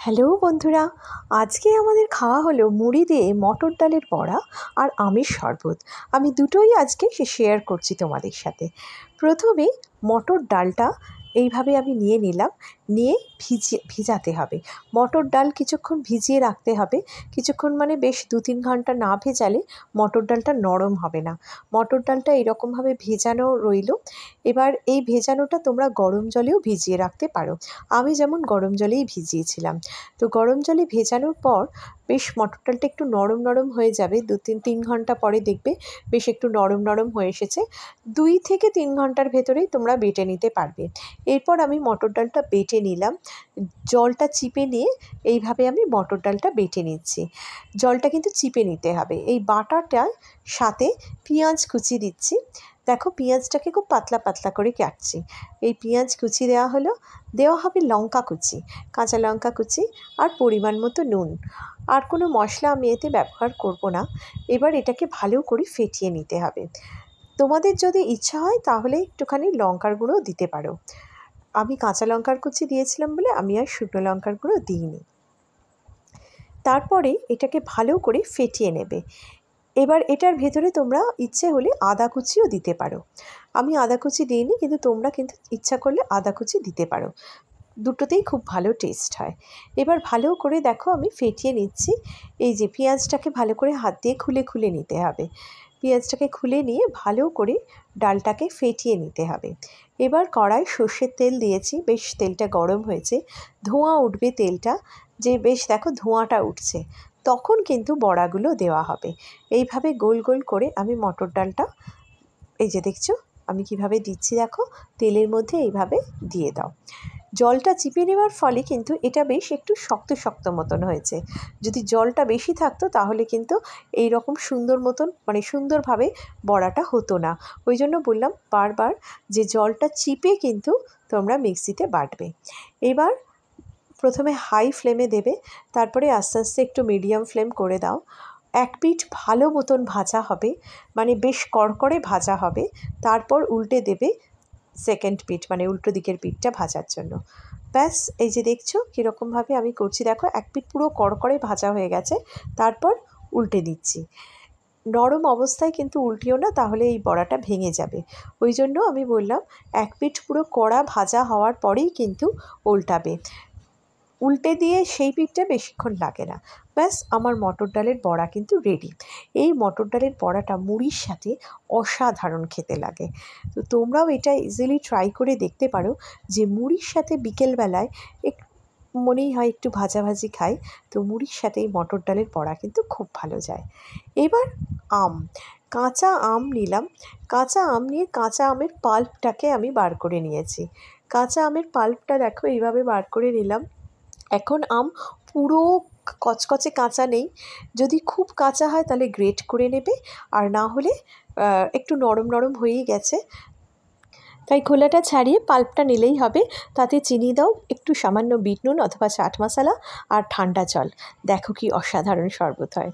Hello বন্ধুরা, আজকে আমাদের খাওয়া হলো মুড়ি দিয়ে মটর ডালের বড়া আর আমের শরবত। আমি দুটোই আজকে শেয়ার করছি তোমাদের সাথে। প্রথমে মটর ডালটা এইভাবে আমি নিয়ে নিলাম, নিয়ে ভিজাতে হবে। মটর ডাল কিছুক্ষণ ভিজিয়ে রাখতে হবে, কিছুক্ষণ মানে বেশ 2-3 ঘন্টা না ভেজালে মটর ডালটা নরম হবে না। মটর ডালটা এরকমভাবে ভেজানো রইল। এবার এই ভেজানোটা তোমরা গরম জলেও ভিজিয়ে রাখতে পারো। আমি যেমন গরম জলেই ভিজিয়েছিলাম। তো গরম জলে ভেজানোর পর বেশ মটর ডালটা একটু নরম নরম হয়ে যাবে। 2-3 ঘন্টা পরে দেখবে বেশ একটু নরম নরম হয়ে এসেছে। 2 থেকে 3 ঘন্টার ভেতরেই তোমরা বেটে নিতে পারবে। এরপর আমি মটর ডালটা বেটে নিলাম, জলটা চিপে নিয়ে এইভাবে আমি মটর ডালটা বেটে নিচ্ছি। জলটা কিন্তু চিপে নিতে হবে। এই বাটাটার সাথে পেঁয়াজ কুচি দিচ্ছি। দেখো পেঁয়াজটাকে খুব পাতলা পাতলা করে কাটছি। এই পেঁয়াজ কুচি দেওয়া হবে লঙ্কা কুচি, কাঁচা লঙ্কা কুচি আর পরিমাণ মতো নুন। আর কোনো মশলা আমি এতে ব্যবহার করব না। এবার এটাকে ভালো করে ফেটিয়ে নিতে হবে। তোমাদের যদি ইচ্ছা হয় তাহলে একটুখানি লঙ্কার গুঁড়ো দিতে পারো। আমি কাঁচা লঙ্কার কুচি দিয়েছিলাম বলে আমি আর শুকনো লঙ্কার গুঁড়ো দিইনি। তারপরে এটাকে ভালো করে ফেটিয়ে নেবে। এবার এটার ভেতরে তোমরা ইচ্ছে হলে আদা কুচিও দিতে পারো। আমি আদা কুচি দিইনি, কিন্তু তোমরা কিন্তু ইচ্ছা করলে আদা কুচি দিতে পারো। দুটোতেই খুব ভালো টেস্ট হয়। এবার ভালো করে দেখো আমি ফেটিয়ে নিচ্ছি। এই যে পেঁয়াজটাকে ভালো করে হাত দিয়ে খুলে খুলে নিতে হবে। পেঁয়াজটাকে খুলে নিয়ে ভালো করে ডালটাকে ফেটিয়ে নিতে হবে। এবার কড়াই সর্ষের তেল দিয়েছি, বেশ তেলটা গরম হয়েছে, ধোঁয়া উঠবে তেলটা, যে বেশ দেখো ধোঁয়াটা উঠছে, তখন কিন্তু বড়াগুলো দেওয়া হবে। এইভাবে গোল গোল করে আমি মটর ডালটা, এই যে দেখছো আমি কিভাবে দিচ্ছি, দেখো তেলের মধ্যে এইভাবে দিয়ে দাও। জলটা চিপে নেওয়ার ফলে কিন্তু এটা বেশ একটু শক্ত শক্ত মতন হয়েছে। যদি জলটা বেশি থাকতো তাহলে কিন্তু এই রকম সুন্দর মতন মানে সুন্দরভাবে বড়াটা হতো না। ওই জন্য বললাম বারবার যে জলটা চিপে কিন্তু তোমরা মিক্সিতে বাটবে। এবার প্রথমে হাই ফ্লেমে দেবে, তারপরে আস্তে আস্তে একটু মিডিয়াম ফ্লেম করে দাও। এক পিঠ ভালো মতন ভাজা হবে, মানে বেশ কড়কড়ে ভাজা হবে। তারপর উল্টে দেবে সেকেন্ড পিঠ, মানে উল্টো দিকের পিঠটা ভাজার জন্য। ব্যাস এই যে দেখছো কীরকমভাবে আমি করছি, দেখো এক পিঠ পুরো কড়কড়ে ভাজা হয়ে গেছে। তারপর উল্টে দিচ্ছি। নরম অবস্থায় কিন্তু উল্টিও না, তাহলে এই বড়াটা ভেঙে যাবে। ওই জন্য আমি বললাম এক পিঠ পুরো কড়া ভাজা হওয়ার পরেই কিন্তু উল্টাবে। উল্টে দিয়ে সেই পিঠটা বেশিক্ষণ লাগে না। ব্যাস আমার মটর ডালের বড়া কিন্তু রেডি। এই মটর ডালের বড়াটা মুড়ির সাথে অসাধারণ খেতে লাগে। তো তোমরাও এটা ইজিলি ট্রাই করে দেখতে পারো, যে মুড়ির সাথে বিকেলবেলায় মনেই হয় একটু ভাজাভাজি খাই, তো মুড়ির সাথে এই মটর ডালের বড়া কিন্তু খুব ভালো যায়। এবার কাঁচা আম নিলাম। কাঁচা আম নিয়ে কাঁচা আমের পাল্পটাকে আমি বার করে নিয়েছি। কাঁচা আমের পাল্পটা দেখো এইভাবে বার করে নিলাম। এখন আম পুরো কচকচে কাঁচা নেই, যদি খুব কাঁচা হয় তাহলে গ্রেট করে নেবে, আর না হলে একটু নরম নরম হয়েই গেছে, তাই খোলাটা ছাড়িয়ে পাল্পটা নিলেই হবে। তাতে চিনি দাও, একটু সামান্য বিট নুন অথবা চাট মশলা আর ঠান্ডা জল। দেখো কি অসাধারণ শরবত হয়।